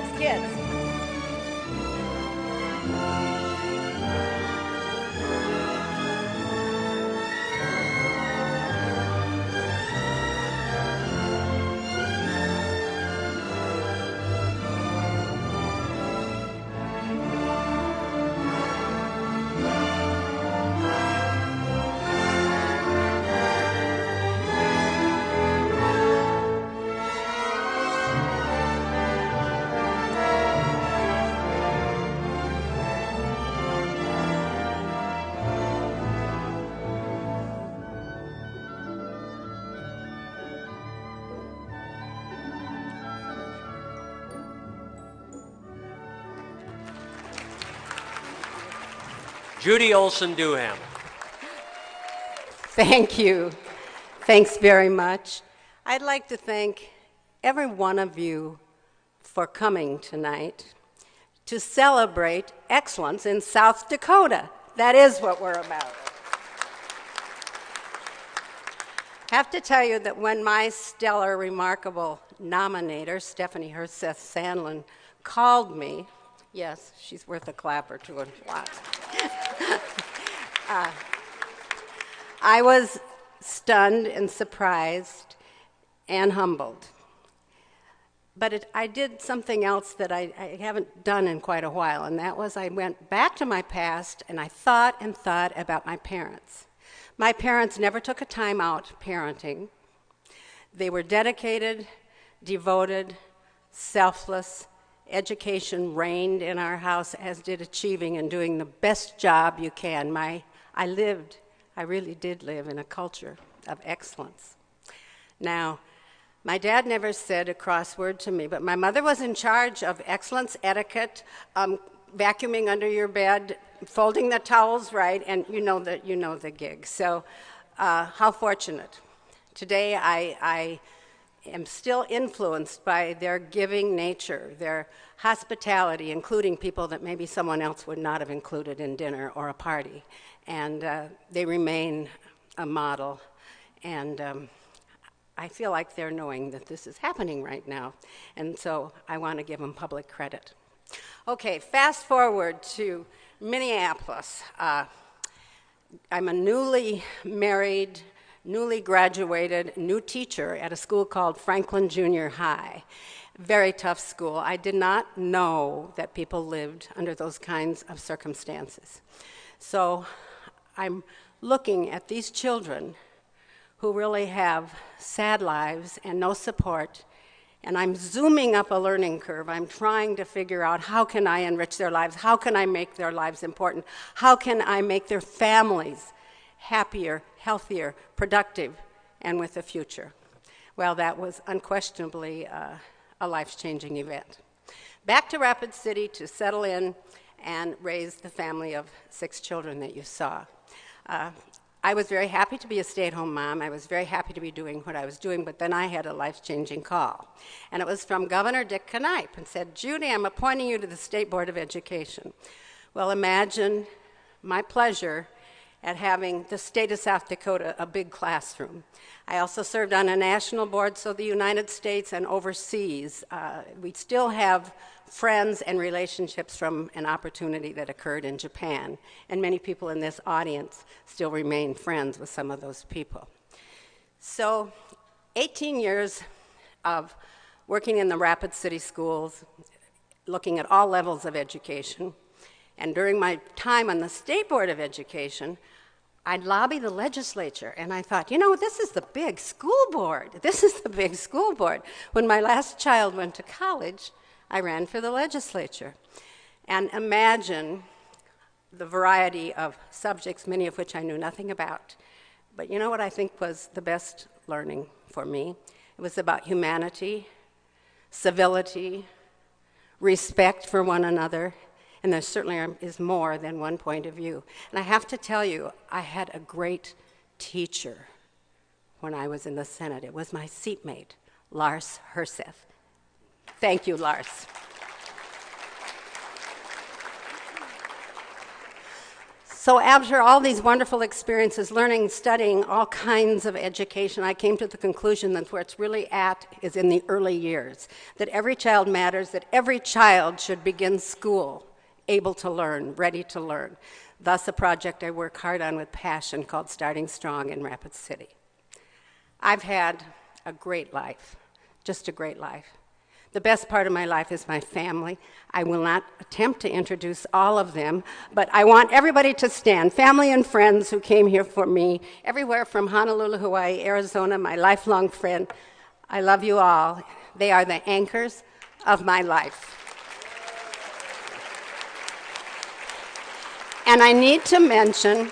6 kids. Judy Olson Duhamel. Thank you. Thanks very much. I'd like to thank every one of you for coming tonight to celebrate excellence in South Dakota. That is what we're about. I have to tell you that when my stellar, remarkable nominator, Stephanie Herseth Sandlin, called me, yes, she's worth a clap or two and lots. I was stunned and surprised and humbled. But I did something else that I haven't done in quite a while, and that was I went back to my past and I thought and thought about my parents. My parents never took a time out parenting. They were dedicated, devoted, selfless. Education reigned in our house, as did achieving and doing the best job you can. I really did live in a culture of excellence. Now, my dad never said a cross word to me, but my mother was in charge of excellence, etiquette, vacuuming under your bed, folding the towels right, and you know the gig. So, how fortunate. Today, I am still influenced by their giving nature, their hospitality, including people that maybe someone else would not have included in dinner or a party. And they remain a model. And I feel like they're knowing that this is happening right now. And so I want to give them public credit. Okay, fast forward to Minneapolis. I'm a newly married, newly graduated, new teacher at a school called Franklin Junior High. Very tough school. I did not know that people lived under those kinds of circumstances. So I'm looking at these children who really have sad lives and no support, and I'm zooming up a learning curve. I'm trying to figure out how can I enrich their lives? How can I make their lives important? How can I make their families happier, healthier, productive, and with a future? Well, that was unquestionably a life-changing event. Back to Rapid City to settle in and raise the family of 6 children that you saw. I was very happy to be a stay-at-home mom. I was very happy to be doing what I was doing, but then I had a life-changing call. And it was from Governor Dick Knipe, and said, Judy, I'm appointing you to the State Board of Education. Well, imagine my pleasure at having the state of South Dakota a big classroom. I also served on a national board, so the United States and overseas, we still have friends and relationships from an opportunity that occurred in Japan, and many people in this audience still remain friends with some of those people. So 18 years of working in the Rapid City schools, looking at all levels of education, and during my time on the State Board of Education, I'd lobby the legislature, and I thought, this is the big school board. This is the big school board. When my last child went to college, I ran for the legislature. And imagine the variety of subjects, many of which I knew nothing about. But you know what I think was the best learning for me? It was about humanity, civility, respect for one another, and there certainly is more than one point of view. And I have to tell you, I had a great teacher when I was in the Senate. It was my seatmate, Lars Herseth. Thank you, Lars. So after all these wonderful experiences, learning, studying all kinds of education, I came to the conclusion that where it's really at is in the early years, that every child matters, that every child should begin school able to learn, ready to learn. Thus, a project I work hard on with passion called Starting Strong in Rapid City. I've had a great life, just a great life. The best part of my life is my family. I will not attempt to introduce all of them, but I want everybody to stand. Family and friends who came here for me, everywhere from Honolulu, Hawaii, Arizona, my lifelong friend. I love you all. They are the anchors of my life. And I need to mention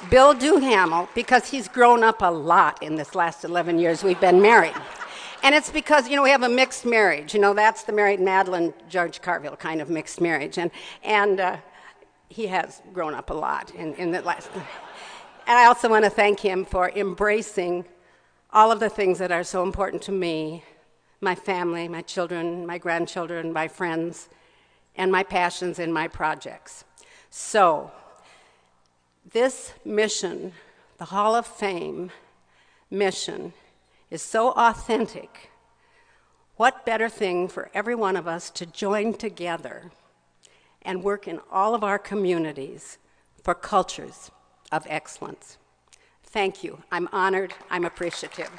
Bill Duhamel, because he's grown up a lot in this last 11 years we've been married. And it's because, we have a mixed marriage. That's the married Madeline George Carville kind of mixed marriage. And he has grown up a lot in the last. And I also want to thank him for embracing all of the things that are so important to me, my family, my children, my grandchildren, my friends, and my passions and my projects. So, this mission, the Hall of Fame mission, is so authentic. What better thing for every one of us to join together and work in all of our communities for cultures of excellence. Thank you. I'm honored. I'm appreciative.